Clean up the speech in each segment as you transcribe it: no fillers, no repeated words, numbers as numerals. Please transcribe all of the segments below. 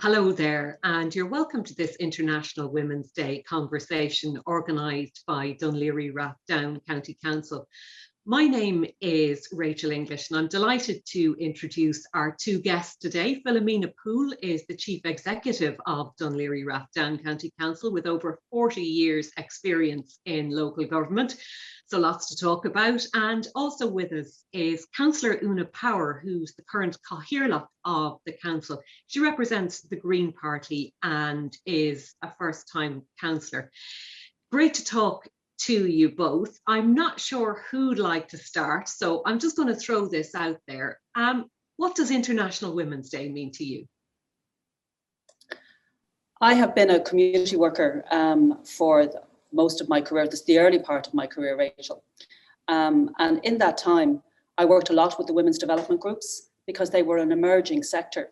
Hello there, and you're welcome to this International Women's Day conversation organised by Dunleary-Rathdown County Council. My name is Rachel English, and I'm delighted to introduce our two guests today. Philomena Poole is the Chief Executive of Dunleary-Rathdown County Council with over 40 years experience in local government. So lots to talk about. And also with us is Councillor Una Power, who's the current Cathaoirleach of the council. She represents the Green Party and is a first-time councillor. Great to talk to you both. I'm not sure who'd like to start, so I'm just going to throw this out there. What does International Women's Day mean to you? I have been a community worker for most of my career. This is the early part of my career, Rachel. And in that time, I worked a lot with the women's development groups because they were an emerging sector.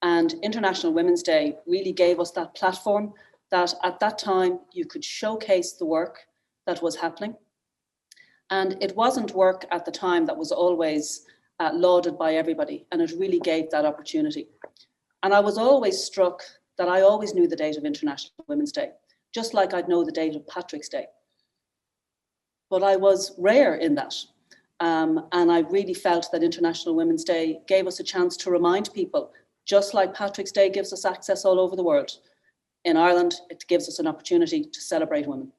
And International Women's Day really gave us that platform that at that time you could showcase the work that was happening. And it wasn't work at the time that was always lauded by everybody, and it really gave that opportunity. And I was always struck that I always knew the date of International Women's Day, just like I'd know the date of Patrick's Day. But I was rare in that. And I really felt that International Women's Day gave us a chance to remind people, just like Patrick's Day gives us access all over the world. In Ireland, it gives us an opportunity to celebrate women.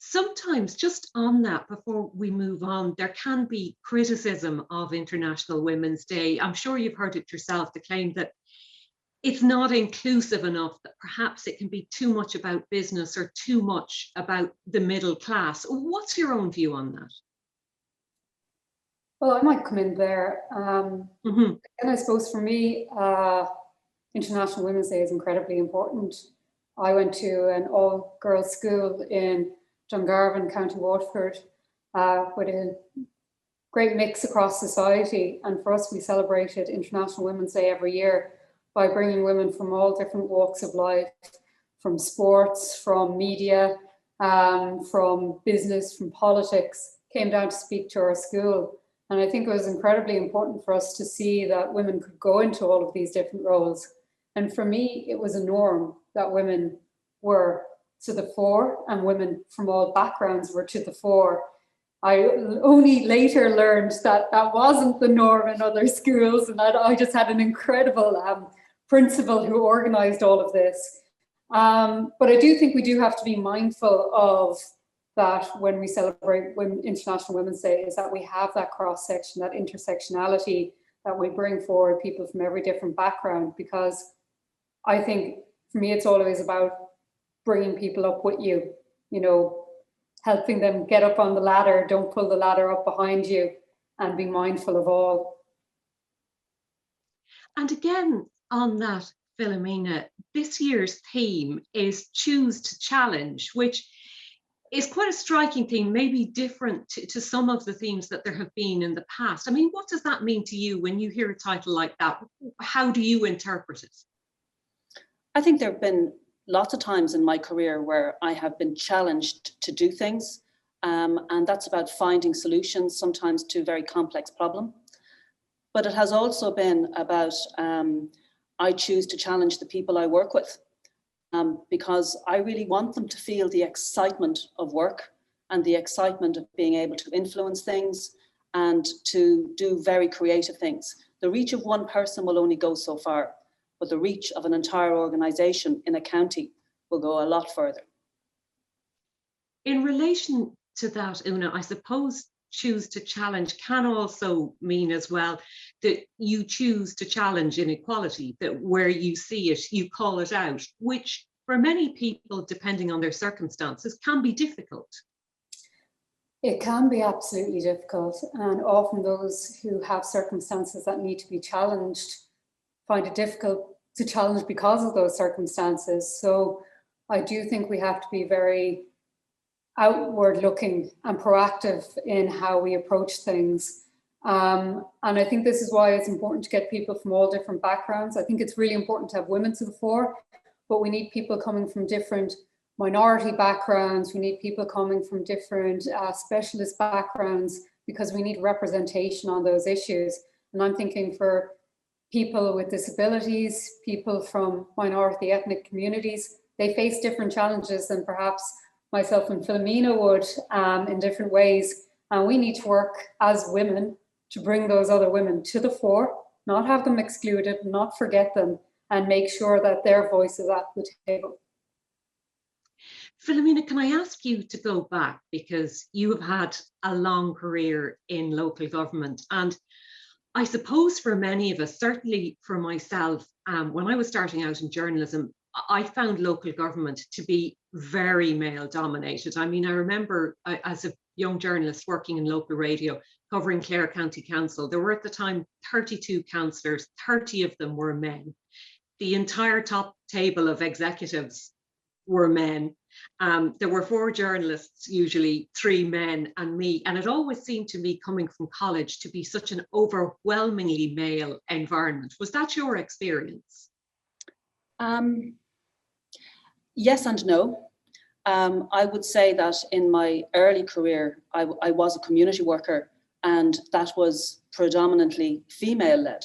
Sometimes, just on that, before we move on, there can be criticism of International Women's Day. I'm sure you've heard it yourself, the claim that it's not inclusive enough, that perhaps it can be too much about business or too much about the middle class. What's your own view on that? Well, I might come in there. And I suppose for me, International Women's Day is incredibly important. I went to an all-girls school in Dungarvan, County Waterford, with a great mix across society. And for us, we celebrated International Women's Day every year by bringing women from all different walks of life, from sports, from media, from business, from politics, came down to speak to our school. And I think it was incredibly important for us to see that women could go into all of these different roles. And for me, it was a norm that women were to the fore and women from all backgrounds were to the fore. I only later learned that that wasn't the norm in other schools, and that I just had an incredible principal who organized all of this. But I do think we do have to be mindful of that when we celebrate International Women's Day, is that we have that cross-section, that intersectionality, that we bring forward people from every different background, because I think for me, it's always about bringing people up with you, you know, helping them get up on the ladder, don't pull the ladder up behind you, and be mindful of all. And again, on that, Philomena, this year's theme is Choose to Challenge, which is quite a striking theme, maybe different to some of the themes that there have been in the past. I mean, what does that mean to you when you hear a title like that? How do you interpret it? I think there have been lots of times in my career where I have been challenged to do things, and that's about finding solutions sometimes to a very complex problem. But it has also been about I choose to challenge the people I work with, because I really want them to feel the excitement of work and the excitement of being able to influence things and to do very creative things. The reach of one person will only go so far, but the reach of an entire organisation in a county will go a lot further. In relation to that, Una, I suppose choose to challenge can also mean as well that you choose to challenge inequality, that where you see it, you call it out, which for many people, depending on their circumstances, can be difficult. It can be absolutely difficult, and often those who have circumstances that need to be challenged find it difficult to challenge because of those circumstances. So I do think we have to be very outward looking and proactive in how we approach things. And I think this is why it's important to get people from all different backgrounds. I think it's really important to have women to the fore, but we need people coming from different minority backgrounds. We need people coming from different specialist backgrounds, because we need representation on those issues. And I'm thinking for people with disabilities, people from minority ethnic communities, they face different challenges than perhaps myself and Philomena would in different ways. And we need to work as women to bring those other women to the fore, not have them excluded, not forget them, and make sure that their voice is at the table. Philomena, can I ask you to go back, because you have had a long career in local government, and I suppose for many of us, certainly for myself, when I was starting out in journalism, I found local government to be very male dominated. I mean, I remember as a young journalist working in local radio, covering Clare County Council, there were at the time 32 councillors, 30 of them were men. The entire top table of executives were men. There were 4 journalists, usually 3 men and me, and it always seemed to me, coming from college, to be such an overwhelmingly male environment. Was that your experience? Yes and no. I would say that in my early career, I was a community worker, and that was predominantly female-led.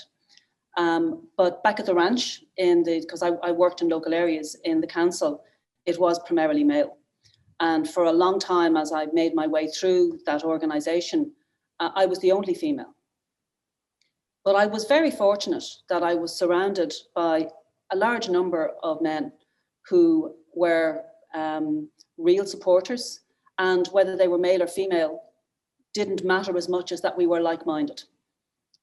But back at the ranch, because I worked in local areas in the council, it was primarily male. And for a long time, as I made my way through that organisation, I was the only female. But I was very fortunate that I was surrounded by a large number of men who were real supporters, and whether they were male or female didn't matter as much as that we were like-minded,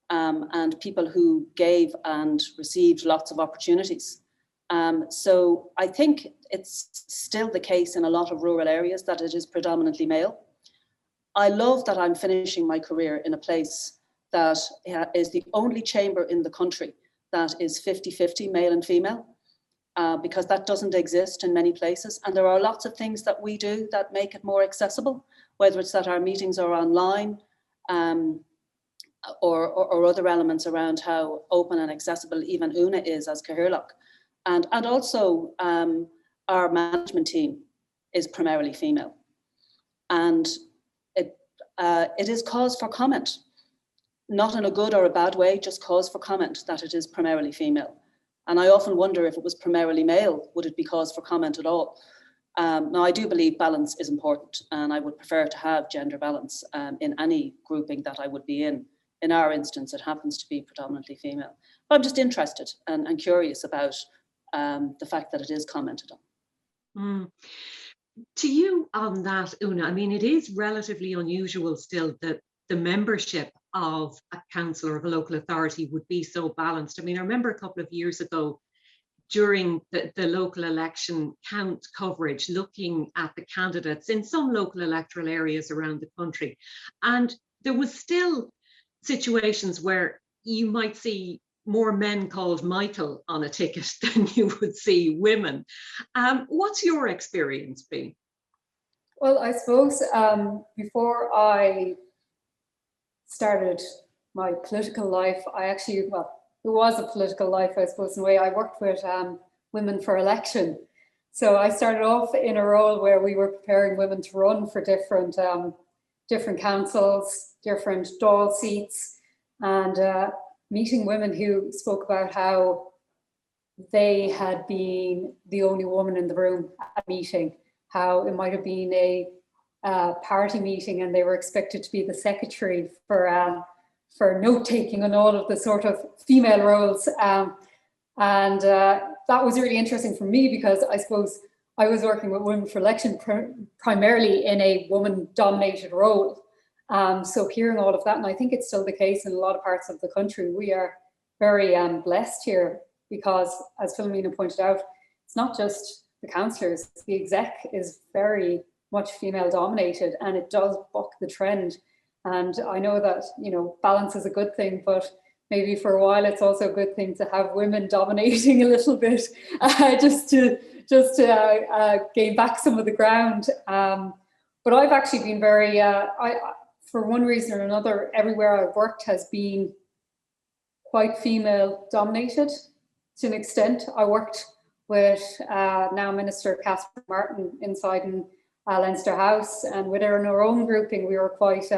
and people who gave and received lots of opportunities. So I think it's still the case in a lot of rural areas that it is predominantly male. I love that I'm finishing my career in a place that is the only chamber in the country that is 50-50 male and female, because that doesn't exist in many places. And there are lots of things that we do that make it more accessible, whether it's that our meetings are online, or other elements around how open and accessible even Una is as Cathaoirleach. And also our management team is primarily female. And it is cause for comment, not in a good or a bad way, just cause for comment that it is primarily female. And I often wonder, if it was primarily male, would it be cause for comment at all? Now, I do believe balance is important, and I would prefer to have gender balance in any grouping that I would be in. In our instance, it happens to be predominantly female. But I'm just interested and curious about the fact that it is commented on. To you on that, Una, I mean, it is relatively unusual still that the membership of a council or of a local authority would be so balanced. I mean, I remember a couple of years ago, during the local election count coverage, looking at the candidates in some local electoral areas around the country, and there was still situations where you might see more men called Michael on a ticket than you would see women. What's your experience been? Well, I suppose before I started my political life, it was a political life, I suppose, in a way. I worked with Women for Election. So I started off in a role where we were preparing women to run for different councils, different Dáil seats, and meeting women who spoke about how they had been the only woman in the room at a meeting, how it might have been a party meeting and they were expected to be the secretary for note-taking on all of the sort of female roles. And that was really interesting for me, because I suppose I was working with Women for Election primarily in a woman-dominated role. So hearing all of that, and I think it's still the case in a lot of parts of the country, we are very blessed here, because, as Philomena pointed out, it's not just the councillors, the exec is very much female dominated, and it does buck the trend. And I know that, you know, balance is a good thing, but maybe for a while it's also a good thing to have women dominating a little bit, just to gain back some of the ground. But I've actually been very, for one reason or another, everywhere I've worked has been quite female dominated to an extent. I worked with now Minister Catherine Martin inside in Leinster House, and within our own grouping we were quite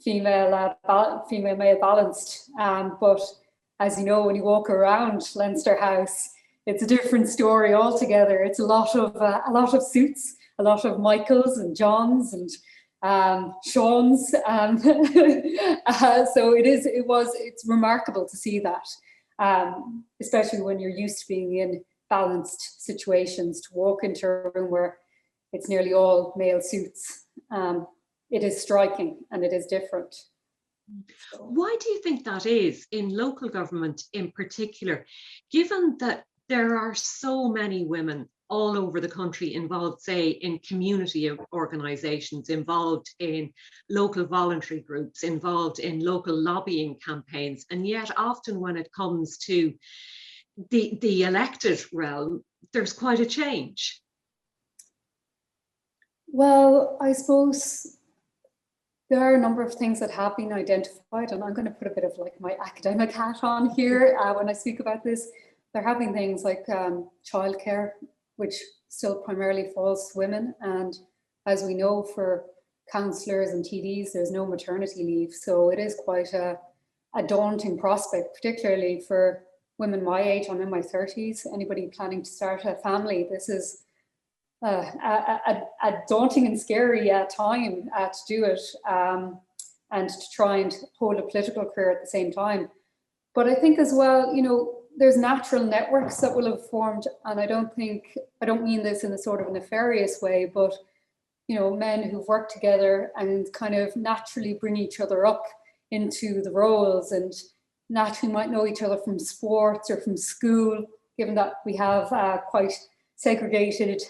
female male balanced, but as you know, when you walk around Leinster House, it's a different story altogether. It's a lot of suits, a lot of Michaels and Johns and Sean's. So it's remarkable to see that, especially when you're used to being in balanced situations, to walk into a room where it's nearly all male suits. It is striking and it is different. Why do you think that is in local government in particular, given that there are so many women all over the country involved, say, in community organisations, involved in local voluntary groups, involved in local lobbying campaigns, and yet often when it comes to the elected realm, there's quite a change? Well, I suppose there are a number of things that have been identified, and I'm going to put a bit of like my academic hat on here when I speak about this. There have been things like childcare, which still primarily falls to women. And as we know, for councillors and TDs, there's no maternity leave. So it is quite a daunting prospect, particularly for women my age. I'm in my 30s. Anybody planning to start a family, this is a daunting and scary time to do it, and to try and hold a political career at the same time. But I think as well, you know, there's natural networks that will have formed, and I don't mean this in a sort of nefarious way, but you know, men who've worked together and kind of naturally bring each other up into the roles, and naturally might know each other from sports or from school, given that we have quite segregated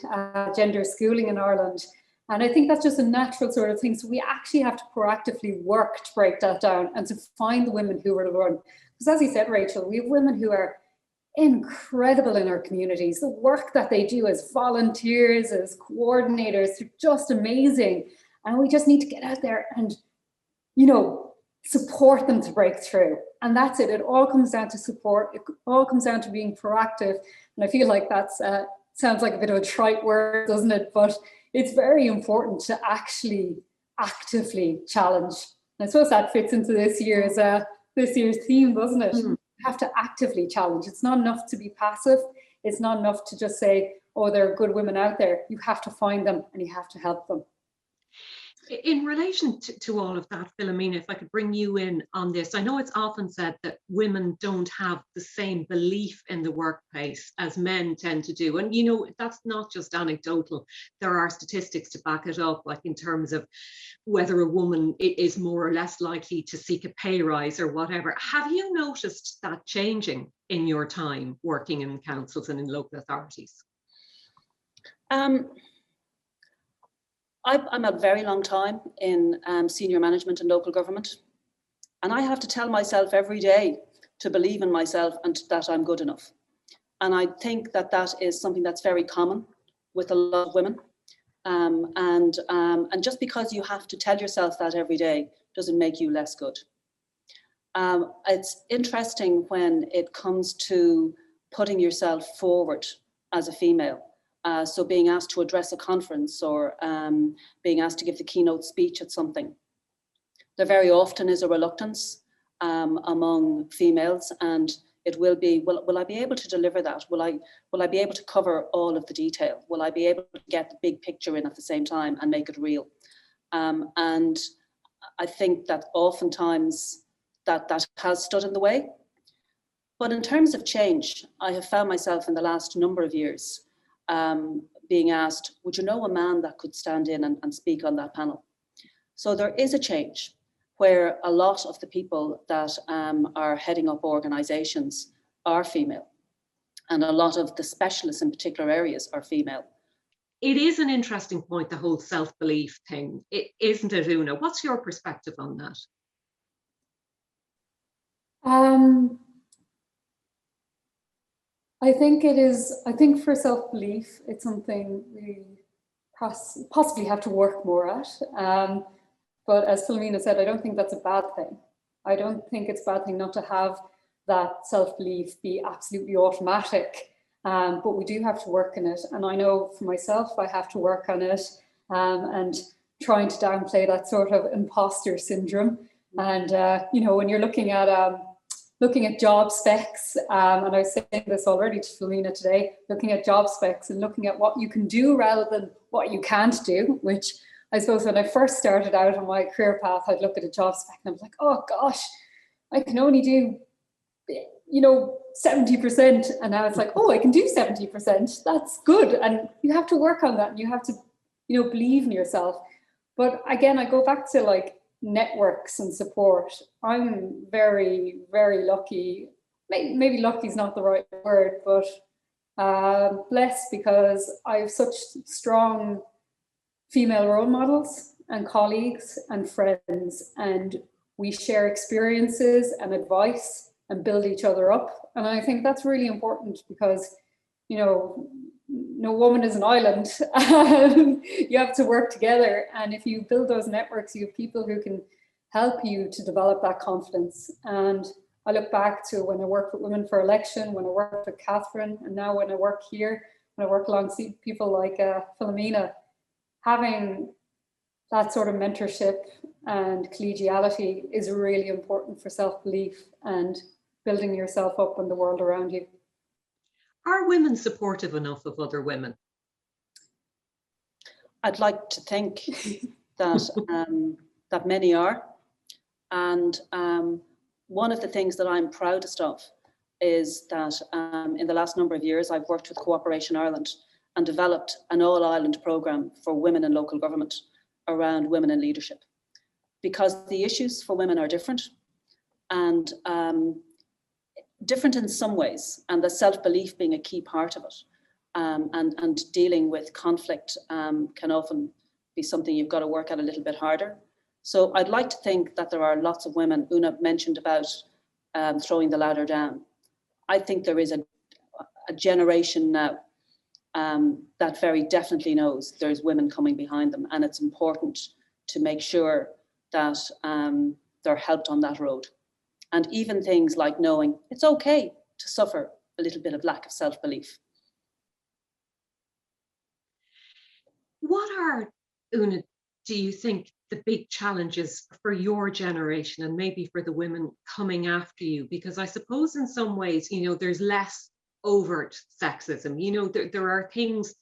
gender schooling in Ireland. And I think that's just a natural sort of thing. So we actually have to proactively work to break that down and to find the women who will run. Because as you said, Rachel, we have women who are incredible in our communities. The work that they do as volunteers, as coordinators, they're just amazing. And we just need to get out there and, you know, support them to break through. And that's it. It all comes down to support. It all comes down to being proactive. And I feel like that's sounds like a bit of a trite word, doesn't it? But it's very important to actually actively challenge. And I suppose that fits into this year's theme, doesn't it? You have to actively challenge. It's not enough to be passive. It's not enough to just say, oh, there are good women out there. You have to find them and you have to help them. In relation to all of that, Philomena, if I could bring you in on this, I know it's often said that women don't have the same belief in the workplace as men tend to do. And, you know, that's not just anecdotal. There are statistics to back it up, like in terms of whether a woman is more or less likely to seek a pay rise or whatever. Have you noticed that changing in your time working in councils and in local authorities? I'm a very long time in senior management and local government. And I have to tell myself every day to believe in myself and that I'm good enough. And I think that that is something that's very common with a lot of women. And just because you have to tell yourself that every day doesn't make you less good. It's interesting when it comes to putting yourself forward as a female. So being asked to address a conference or being asked to give the keynote speech at something. There very often is a reluctance among females, and it will be, will I be able to deliver that? Will I be able to cover all of the detail? Will I be able to get the big picture in at the same time and make it real? And I think that oftentimes that has stood in the way. But in terms of change, I have found myself in the last number of years being asked, would you know a man that could stand in and speak on that panel? So there is a change where a lot of the people that are heading up organisations are female, and a lot of the specialists in particular areas are female. It is an interesting point, the whole self-belief thing, isn't it, Una? What's your perspective on that? I think for self-belief, it's something we possibly have to work more at. But as Philomena said, I don't think that's a bad thing. I don't think it's a bad thing not to have that self-belief be absolutely automatic. But we do have to work on it. And I know for myself, I have to work on it and trying to downplay that sort of imposter syndrome. And, you know, when you're looking at looking at job specs, and I was saying this already to Philomena today, looking at job specs and looking at what you can do rather than what you can't do, which I suppose when I first started out on my career path, I'd look at a job spec and I was like, oh gosh, I can only do, 70%. And now it's like, oh, I can do 70%. That's good. And you have to work on that. And you have to, believe in yourself. But again, I go back to like networks and support. I'm very, very lucky. Maybe lucky is not the right word, but blessed because I have such strong female role models and colleagues and friends, and we share experiences and advice and build each other up. And I think that's really important because, no woman is an island. You have to work together. And if you build those networks, you have people who can help you to develop that confidence. And I look back to when I worked with Women for Election, when I worked with Catherine, and now when I work here, when I work alongside people like Philomena, having that sort of mentorship and collegiality is really important for self-belief and building yourself up in the world around you. Are women supportive enough of other women? I'd like to think that that many are. And one of the things that I'm proudest of is that in the last number of years, I've worked with Cooperation Ireland and developed an all-Ireland programme for women in local government around women in leadership. Because the issues for women are different and different in some ways, and the self-belief being a key part of it. And dealing with conflict can often be something you've got to work at a little bit harder. So I'd like to think that there are lots of women. Una mentioned about throwing the ladder down. I think there is a generation now that very definitely knows there's women coming behind them, and it's important to make sure that they're helped on that road. And even things like knowing it's okay to suffer a little bit of lack of self-belief. What are, Una, do you think the big challenges for your generation and maybe for the women coming after you? Because I suppose in some ways, there's less overt sexism. There are things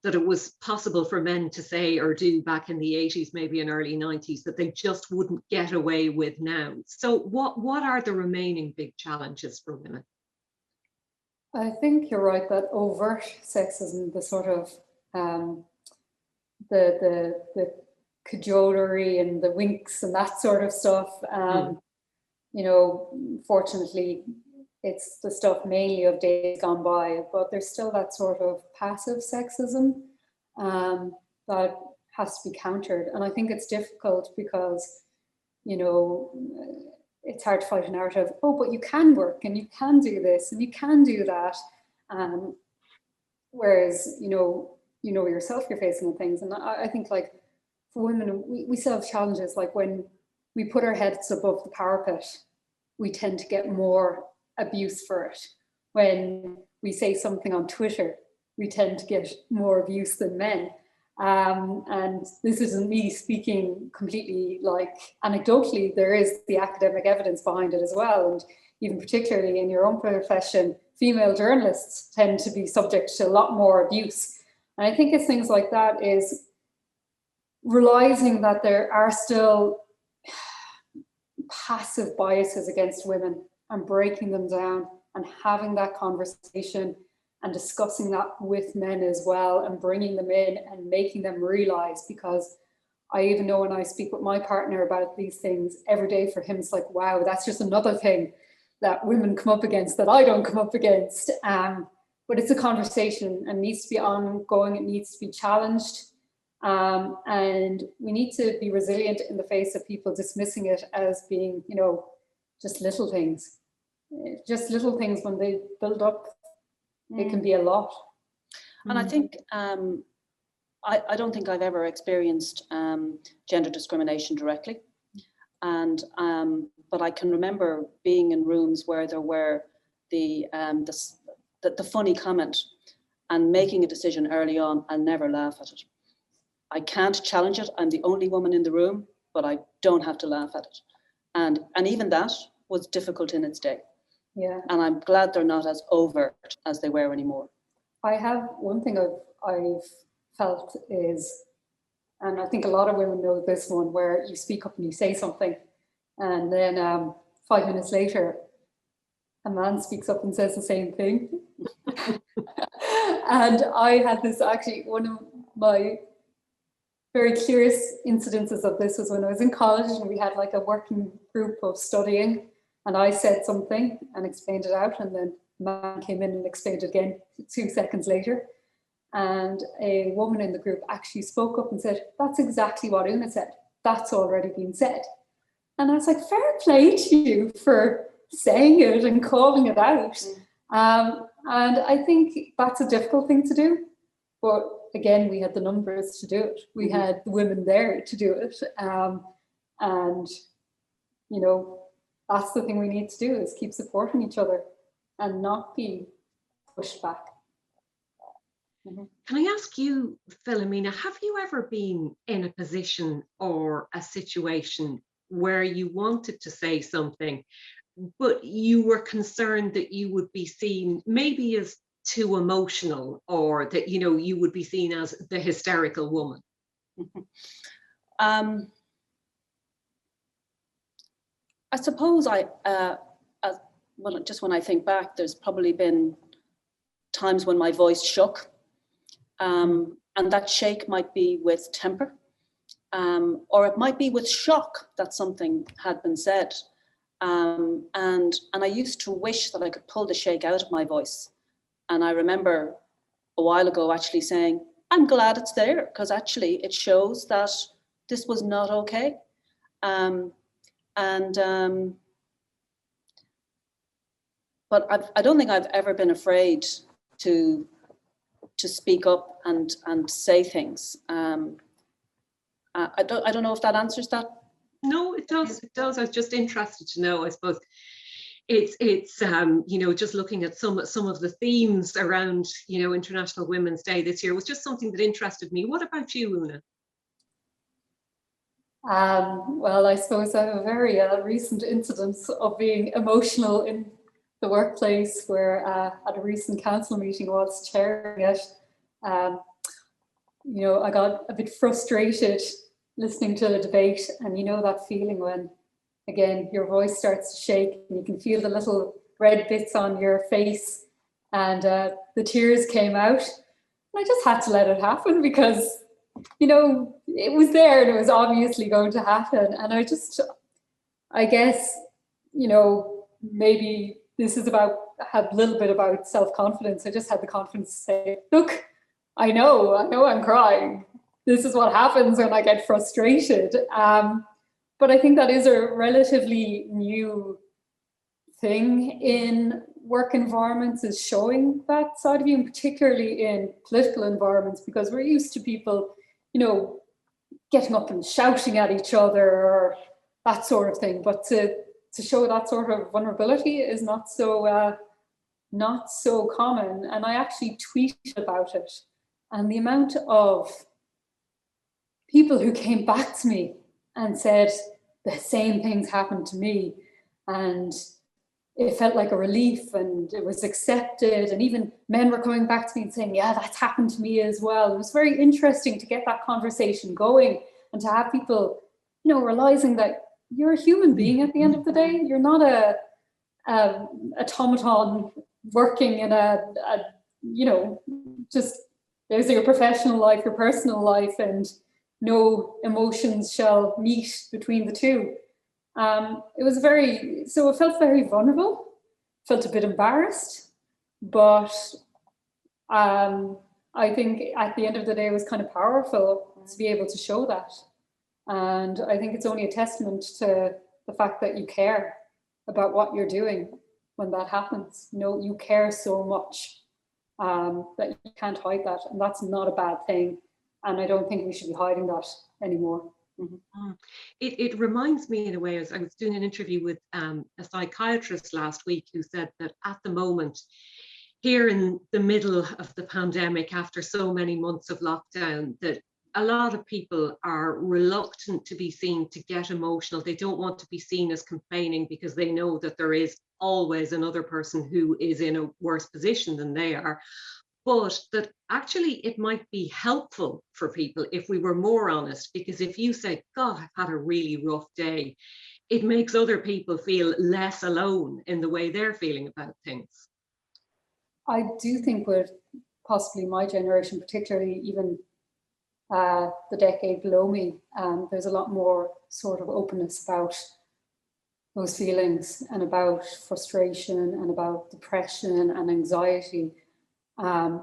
that it was possible for men to say or do back in the 80s, maybe in early 90s, that they just wouldn't get away with now. So what are the remaining big challenges for women? I think you're right that overt sexism, the sort of the cajolery and the winks and that sort of stuff, fortunately, it's the stuff mainly of days gone by, but there's still that sort of passive sexism that has to be countered. And I think it's difficult because, it's hard to fight a narrative, oh, but you can work and you can do this and you can do that. Whereas, yourself, you're facing the things. And I think like for women, we still have challenges. Like when we put our heads above the parapet, we tend to get more abuse for it. When we say something on Twitter, we tend to get more abuse than men. And this isn't me speaking completely like anecdotally, there is the academic evidence behind it as well. And even particularly in your own profession, female journalists tend to be subject to a lot more abuse. And I think it's things like that is realizing that there are still passive biases against women and breaking them down and having that conversation and discussing that with men as well and bringing them in and making them realize, because I even know when I speak with my partner about these things every day, for him, it's like, wow, that's just another thing that women come up against that I don't come up against. But it's a conversation and needs to be ongoing. It needs to be challenged. And we need to be resilient in the face of people dismissing it as being, just little things. Just little things, when they build up, it can be a lot. And I think, I don't think I've ever experienced gender discrimination directly. And, but I can remember being in rooms where there were the funny comment and making a decision early on, I'll never laugh at it. I can't challenge it. I'm the only woman in the room, but I don't have to laugh at it. And even that was difficult in its day. Yeah. And I'm glad they're not as overt as they were anymore. I have one thing I've felt is, and I think a lot of women know this one, where you speak up and you say something, and then 5 minutes later, a man speaks up and says the same thing. And I had this, actually, one of my very curious incidences of this was when I was in college and we had like a working group of studying, and I said something and explained it out, and then a man came in and explained it again 2 seconds later. And a woman in the group actually spoke up and said, "That's exactly what Una said. That's already been said." And I was like, fair play to you for saying it and calling it out. And I think that's a difficult thing to do. But again, we had the numbers to do it. We had the women there to do it. And, you know, that's the thing we need to do, is keep supporting each other and not be pushed back. Can I ask you, Philomena, have you ever been in a position or a situation where you wanted to say something, but you were concerned that you would be seen maybe as too emotional, or that, you know, you would be seen as the hysterical woman? I suppose just when I think back, there's probably been times when my voice shook. And that shake might be with temper, or it might be with shock that something had been said. And I used to wish that I could pull the shake out of my voice. And I remember a while ago actually saying, I'm glad it's there, because actually it shows that this was not okay. But I don't think I've ever been afraid to speak up and say things. I don't know if that answers that. No, it does. It does. I was just interested to know. I suppose it's you know, just looking at some of the themes around, you know, International Women's Day this year was just something that interested me. What about you, Una? Well, I suppose I have a very recent incident of being emotional in the workplace, where at a recent council meeting whilst chairing it, you know, I got a bit frustrated listening to the debate, and you know that feeling when, again, your voice starts to shake and you can feel the little red bits on your face, and the tears came out, and I just had to let it happen, because, you know, it was there and it was obviously going to happen. And I guess, you know, maybe this is a little bit about self-confidence. I just had the confidence to say, look, I know I'm crying. This is what happens when I get frustrated. But I think that is a relatively new thing in work environments, is showing that side of you, and particularly in political environments, because we're used to people, you know, getting up and shouting at each other or that sort of thing. But to show that sort of vulnerability is not so common. And I actually tweeted about it, and the amount of people who came back to me and said the same things happened to me, and it felt like a relief, and it was accepted. And even men were coming back to me and saying, yeah, that's happened to me as well. It was very interesting to get that conversation going, and to have people, you know, realizing that you're a human being at the end of the day. You're not a automaton working in a you know, just there's your professional life, your personal life, and no emotions shall meet between the two. It felt very vulnerable, felt a bit embarrassed, but I think at the end of the day it was kind of powerful to be able to show that. And I think it's only a testament to the fact that you care about what you're doing when that happens. You know, you care so much that you can't hide that, and that's not a bad thing. And I don't think we should be hiding that anymore. Mm-hmm. It reminds me, in a way, as I was doing an interview with a psychiatrist last week, who said that at the moment, here in the middle of the pandemic, after so many months of lockdown, that a lot of people are reluctant to be seen to get emotional. They don't want to be seen as complaining because they know that there is always another person who is in a worse position than they are. But that actually it might be helpful for people if we were more honest, because if you say, God, I've had a really rough day, it makes other people feel less alone in the way they're feeling about things. I do think with possibly my generation, particularly even the decade below me, there's a lot more sort of openness about those feelings and about frustration and about depression and anxiety. And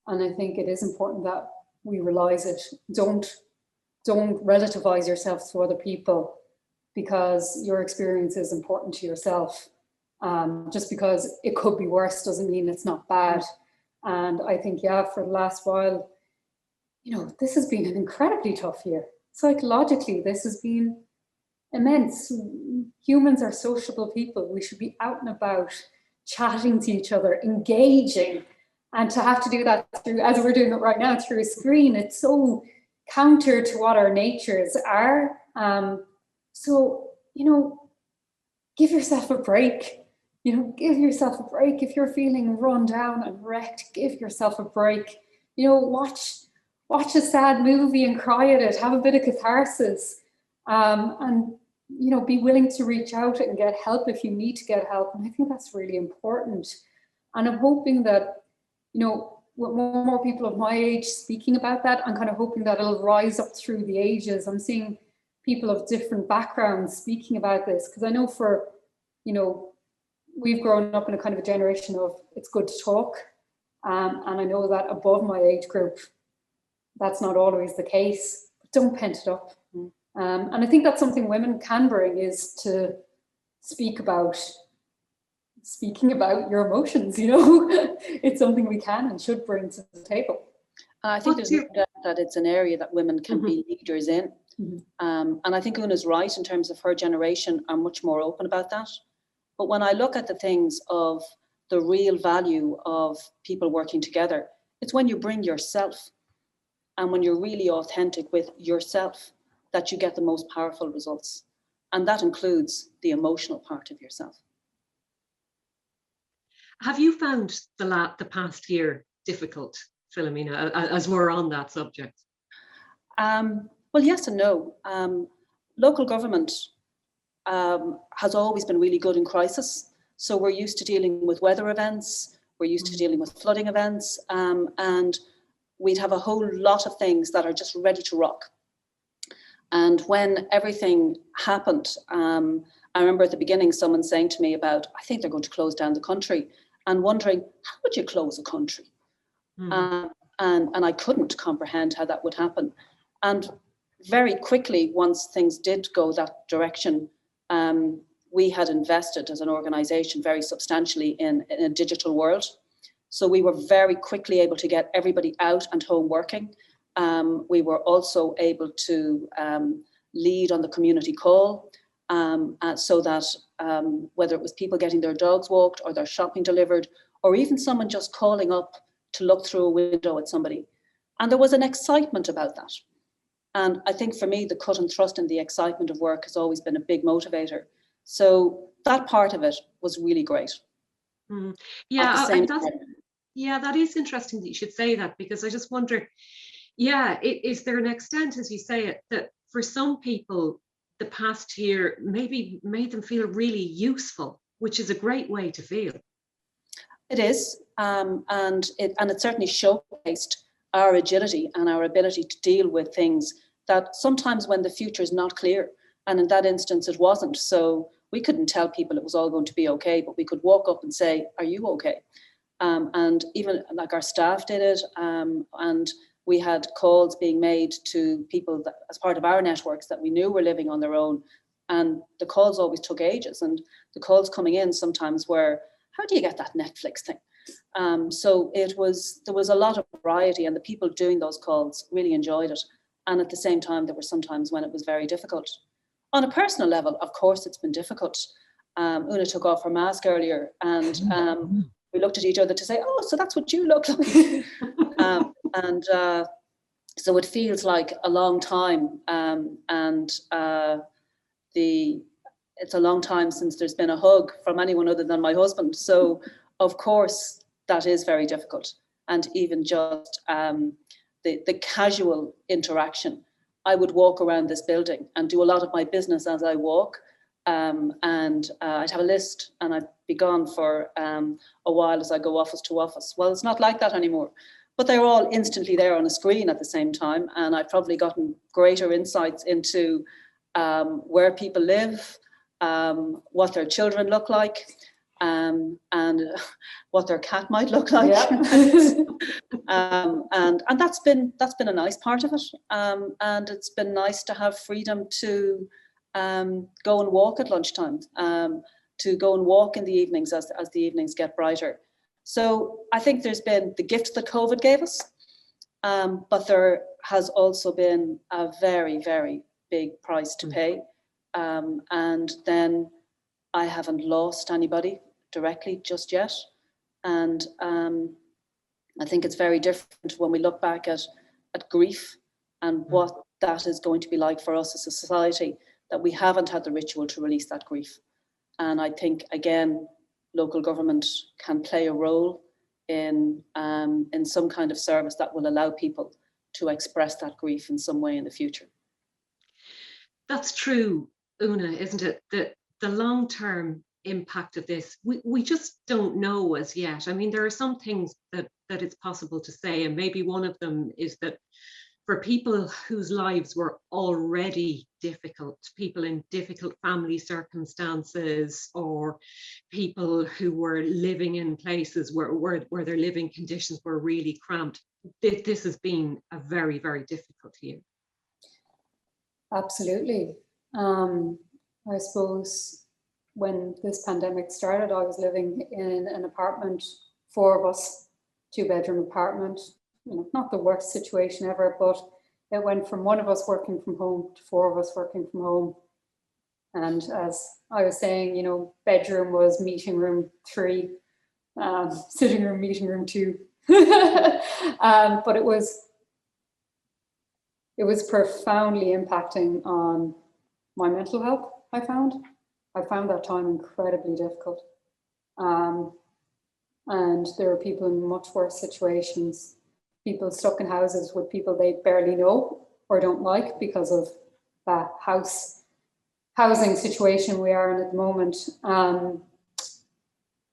I think it is important that we realize it. Don't relativize yourself to other people because your experience is important to yourself. Just because it could be worse doesn't mean it's not bad. And I think, yeah, for the last while, you know, this has been an incredibly tough year. Psychologically, this has been immense. Humans are sociable people. We should be out and about, chatting to each other, engaging. And to have to do that through, as we're doing it right now, through a screen, it's so counter to what our natures are. So, you know, give yourself a break. You know, give yourself a break. If you're feeling run down and wrecked, give yourself a break. You know, watch a sad movie and cry at it. Have a bit of catharsis. And, you know, be willing to reach out and get help if you need to get help. And I think that's really important. And I'm hoping that, you know, with more people of my age speaking about that, I'm kind of hoping that it'll rise up through the ages. I'm seeing people of different backgrounds speaking about this, because I know for, you know, we've grown up in a kind of a generation of it's good to talk. And I know that above my age group, that's not always the case. But don't pent it up. And I think that's something women can bring, is to speaking about your emotions, you know. It's something we can and should bring to the table. I think there's no doubt that it's an area that women can be leaders in. And I think Una's right in terms of her generation are much more open about that. But when I look at the things of the real value of people working together, it's when you bring yourself and when you're really authentic with yourself that you get the most powerful results. And that includes the emotional part of yourself. Have you found the past year difficult, Philomena, as we're on that subject? Well, yes and no. Local government has always been really good in crisis. So we're used to dealing with weather events, we're used to dealing with flooding events, and we'd have a whole lot of things that are just ready to rock. And when everything happened, I remember at the beginning someone saying to me about, I think they're going to close down the country, and wondering, how would you close a country? And I couldn't comprehend how that would happen. And very quickly, once things did go that direction, we had invested as an organisation very substantially in a digital world. So we were very quickly able to get everybody out and home working. We were also able to lead on the community call, so that whether it was people getting their dogs walked or their shopping delivered, or even someone just calling up to look through a window at somebody. And there was an excitement about that. And I think for me, the cut and thrust and the excitement of work has always been a big motivator. So that part of it was really great. Yeah, that is interesting that you should say that, because I just wonder, is there an extent, as you say it, that for some people, the past year maybe made them feel really useful, which is a great way to feel. It is, and it certainly showcased our agility and our ability to deal with things that sometimes when the future is not clear, and in that instance it wasn't. So we couldn't tell people it was all going to be okay, but we could walk up and say, are you okay? And even like our staff did it, and we had calls being made to people that, as part of our networks that we knew were living on their own, and the calls always took ages, and the calls coming in sometimes were, how do you get that Netflix thing? So there was a lot of variety, and the people doing those calls really enjoyed it. And at the same time, there were some times when it was very difficult. On a personal level, of course, it's been difficult. Una took off her mask earlier, and we looked at each other to say, oh, so that's what you look like. So it feels like a long time, it's a long time since there's been a hug from anyone other than my husband. So of course that is very difficult. And even just the casual interaction. I would walk around this building and do a lot of my business as I walk. And I'd have a list and I'd be gone for a while as I go office to office. Well, it's not like that anymore. But they're all instantly there on a screen at the same time. And I've probably gotten greater insights into where people live, what their children look like, and what their cat might look like. Yeah. And that's been a nice part of it. And it's been nice to have freedom to go and walk at lunchtime, to go and walk in the evenings as the evenings get brighter. So I think there's been the gift that COVID gave us, but there has also been a very, very big price to pay. And then I haven't lost anybody directly just yet. And I think it's very different when we look back at grief and what that is going to be like for us as a society, that we haven't had the ritual to release that grief. And I think, again, local government can play a role in some kind of service that will allow people to express that grief in some way in the future. That's true, Una, isn't it? The long-term impact of this, we just don't know as yet. I mean, there are some things that it's possible to say, and maybe one of them is that for people whose lives were already difficult, people in difficult family circumstances, or people who were living in places where their living conditions were really cramped, this has been a very, very difficult year. Absolutely. I suppose when this pandemic started, I was living in an apartment, 4 of us, 2-bedroom apartment. You know, not the worst situation ever, but it went from 1 of us working from home to 4 of us working from home. And as I was saying, you know, bedroom was meeting room 3, sitting room, meeting room 2. But it was profoundly impacting on my mental health, I found that time incredibly difficult. And there are people in much worse situations, people stuck in houses with people they barely know or don't like because of the housing situation we are in at the moment.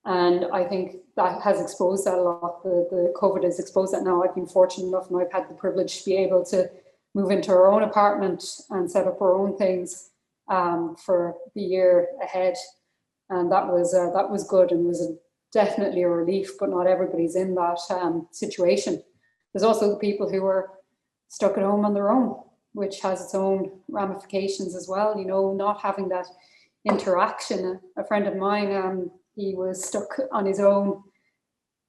And I think that has exposed that a lot. The COVID has exposed that now. I've been fortunate enough and I've had the privilege to be able to move into our own apartment and set up our own things for the year ahead. And that was good and was definitely a relief, but not everybody's in that situation. There's also the people who are stuck at home on their own, which has its own ramifications as well. You know, not having that interaction. A friend of mine, he was stuck on his own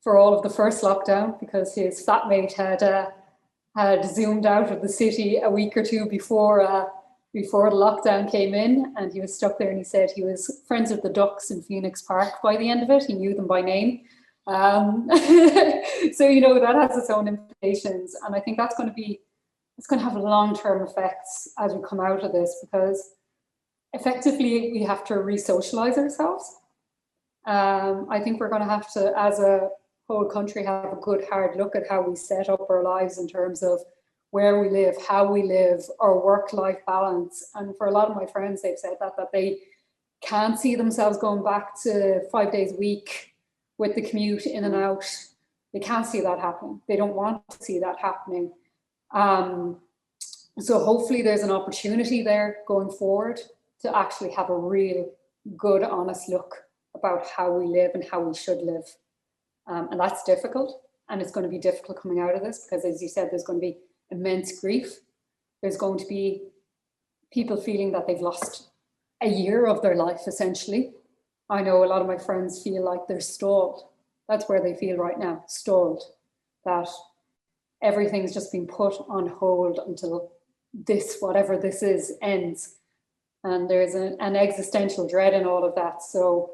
for all of the first lockdown because his flatmate had zoomed out of the city a week or 2 before the lockdown came in, and he was stuck there. And he said he was friends with the ducks in Phoenix Park by the end of it. He knew them by name. So, you know, that has its own implications. And I think it's going to have long-term effects as we come out of this, because effectively we have to re-socialize ourselves. I think we're going to have to, as a whole country, have a good hard look at how we set up our lives in terms of where we live, how we live, our work-life balance. And for a lot of my friends, they've said that they can't see themselves going back to 5 days a week with the commute in and out. They can't see that happening. They don't want to see that happening. So hopefully there's an opportunity there going forward to actually have a real good, honest look about how we live and how we should live. And that's difficult. And it's going to be difficult coming out of this because, as you said, there's going to be immense grief. There's going to be people feeling that they've lost a year of their life, essentially. I know a lot of my friends feel like they're stalled. That's where they feel right now, stalled. That everything's just been put on hold until this, whatever this is, ends. And there's an existential dread in all of that. So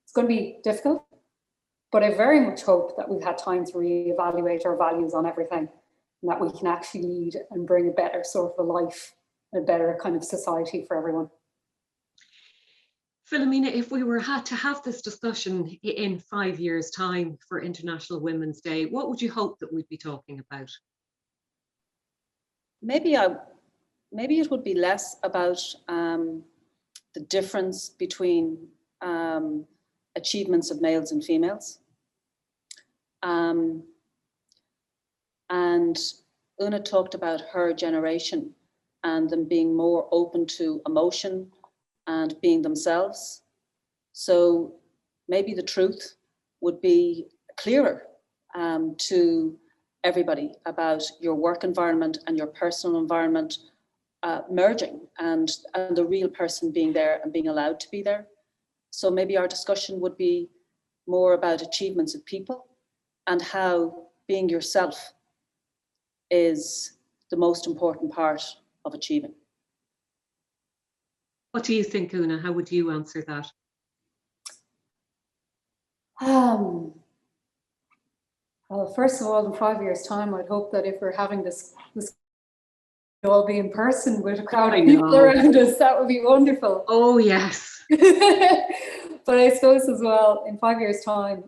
it's going to be difficult. But I very much hope that we've had time to reevaluate our values on everything. and that we can actually lead and bring a better sort of a life, a better kind of society for everyone. Philomena, if we had to have this discussion in 5 years' time for International Women's Day, what would you hope that we'd be talking about? Maybe it would be less about the difference between achievements of males and females. And Una talked about her generation and them being more open to emotion and being themselves. So maybe the truth would be clearer to everybody about your work environment and your personal environment merging, and the real person being there and being allowed to be there. So maybe our discussion would be more about achievements of people and how being yourself is the most important part of achieving. What do you think, Una? How would you answer that? Well, first of all, in 5 years' time, I'd hope that if we're having this we'll all be in person with a crowd of people around us. That would be wonderful. Oh, yes. But I suppose as well, in 5 years' time,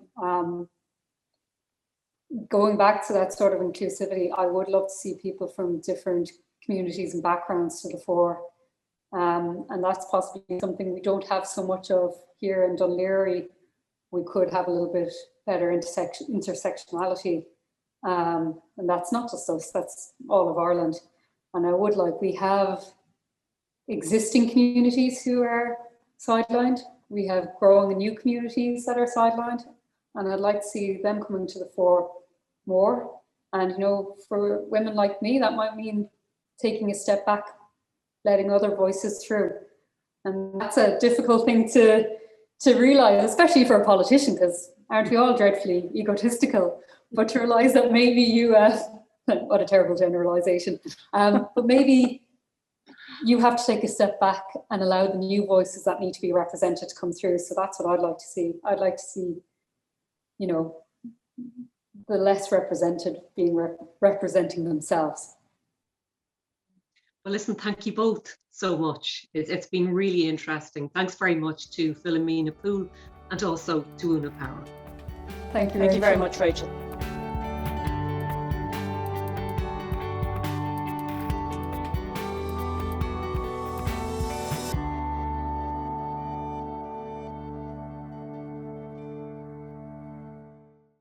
going back to that sort of inclusivity, I would love to see people from different communities and backgrounds to the fore. And that's possibly something we don't have so much of here in Dún Laoghaire. We could have a little bit better intersectionality. And that's not just us, that's all of Ireland. And I would we have existing communities who are sidelined. We have growing and new communities that are sidelined. And I'd like to see them coming to the fore more. And, for women like me, that might mean taking a step back, letting other voices through. And that's a difficult thing to realize, especially for a politician, because aren't we all dreadfully egotistical? But to realize that maybe you, what a terrible generalization, but maybe you have to take a step back and allow the new voices that need to be represented to come through. So that's what I'd like to see. I'd like to see, the less represented being representing themselves. Well, listen, thank you both so much. It's been really interesting. Thanks very much to Philomena Poole and also to Una Power. Thank you. Thank you very much, Rachel.